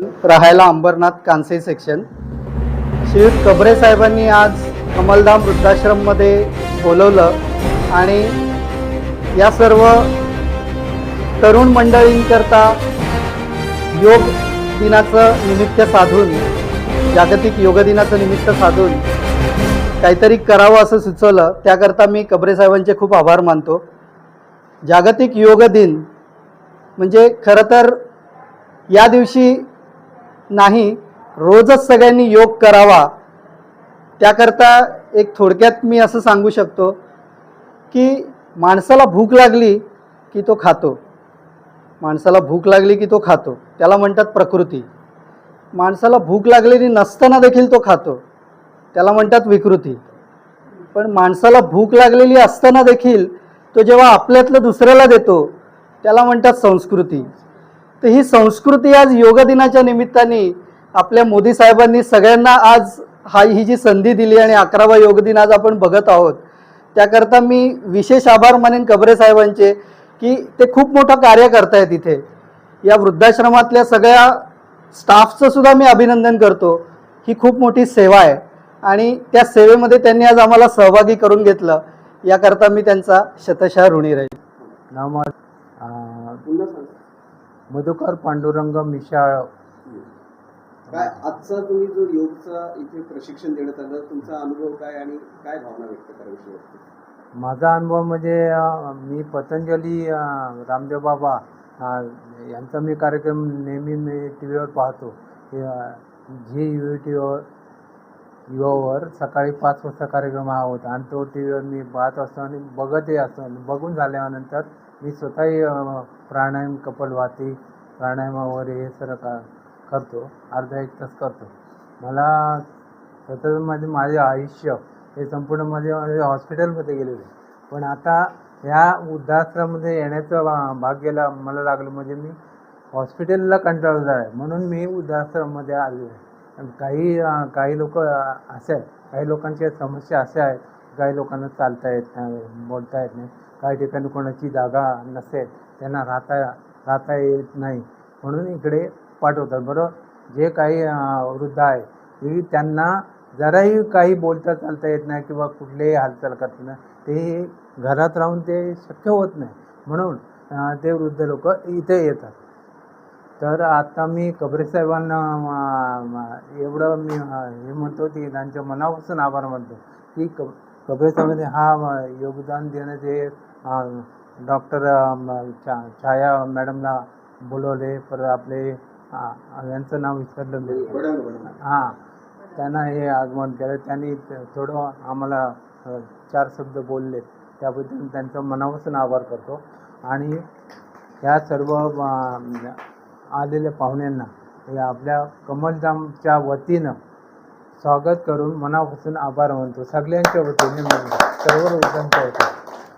राहायला अंबरनाथ कांसे सेक्शन. श्रीयुत कबरे साहेबांनी आज कमलधाम वृद्धाश्रममध्ये बोलवलं आणि या सर्व तरुण मंडळींकरता योग दिनाचं निमित्त साधून, जागतिक योग दिनाचं निमित्त साधून काहीतरी करावं असं सुचवलं. त्याकरता मी कबरे साहेबांचे खूप आभार मानतो. जागतिक योग दिन म्हणजे खरं तर या दिवशी नाही, रोजच सगळ्यांनी योग करावा. त्याकरता एक थोडक्यात मी असं सांगू शकतो की माणसाला भूक लागली की तो खातो, माणसाला भूक लागली की तो खातो, त्याला म्हणतात प्रकृती. माणसाला भूक लागलेली नसताना देखील तो खातो, त्याला म्हणतात विकृती. पण माणसाला भूक लागलेली असताना देखील तो जेव्हा आपल्यातलं दुसऱ्याला देतो त्याला म्हणतात संस्कृती. तर ही संस्कृती आज योग दिनाच्या निमित्ताने आपल्या मोदी साहेबांनी सगळ्यांना आज ही जी संधी दिली आणि 11वा योग दिन आज आपण बघत आहोत. त्याकरता मी विशेष आभार मानेन कबरे साहेबांचे की ते खूप मोठं कार्य करतायत इथे. या वृद्धाश्रमातल्या सगळ्या स्टाफचं सुद्धा मी अभिनंदन करतो. ही खूप मोठी सेवा आहे आणि त्या सेवेमध्ये त्यांनी आज आम्हाला सहभागी करून घेतलं, याकरता मी त्यांचा शतशः ऋणी राहील. मधुकर पांडुरंग मिशाळ. काय आजचा तुम्ही जो योगचा इथे प्रशिक्षण देण्यात आलं, तुमचा अनुभव काय आणि काय भावना व्यक्त करायची वाटते? माझा अनुभव म्हणजे मी पतंजली रामदेव बाबा यांचा मी कार्यक्रम नेहमी मी टी व्हीवर पाहतो. झी युवावर सकाळी 5 वाजता कार्यक्रम हा होता आणि तो टी व्हीवर मी पाहत असतो आणि बघतही असतो. बघून झाल्यानंतर मी स्वतःही प्राणायाम, कपालभाती, प्राणायाम वगैरे हे सर्व करतो. अर्धा 1 तास करतो. मला स्वतःमध्ये माझे आयुष्य हे संपूर्ण माझे हॉस्पिटलमध्ये गेलेले, पण आता ह्या वृद्धाश्रमामध्ये येण्याचं भाग्याला मला लागलं. म्हणजे मी हॉस्पिटलला कंटाळून आहे म्हणून मी वृद्धाश्रमामध्ये आलो आहे. काही लोक असे आहेत, काही लोकांच्या समस्या अशा आहेत, काही लोकांना चालता येत नाही, बोलता येत नाही, काही ठिकाणी कोणाची जागा नसेल, त्यांना राहता येत नाही, म्हणून इकडे पाठवतात. बरोबर, जे काही वृद्ध आहे ते त्यांना जराही काही बोलता चालता येत नाही किंवा कुठलीही हालचाल करत नाही, ते घरात राहून ते शक्य होत नाही, म्हणून ते वृद्ध लोक इथे येतात. तर आता मी कबरे साहेबांना एवढं मी हे म्हणतो की त्यांच्या मनापासून आभार मानतो की कबरे साहेबांनी हा योगदान देण्याचे डॉक्टर छाया मॅडमला बोलवले. पर आपले यांचं नाव विसरलं मी, हां, त्यांना हे आगमन केलं. त्यांनी थोडं आम्हाला 4 शब्द बोलले, त्याबद्दल त्यांचं मनापासून आभार करतो. आणि ह्या सर्व आलेल्या पाहुण्यांना हे आपल्या कमलधामच्या वतीनं स्वागत करून मनापासून आभार मानतो. सगळ्यांच्या वतीने सर्व वृद्धांच्या वतीने.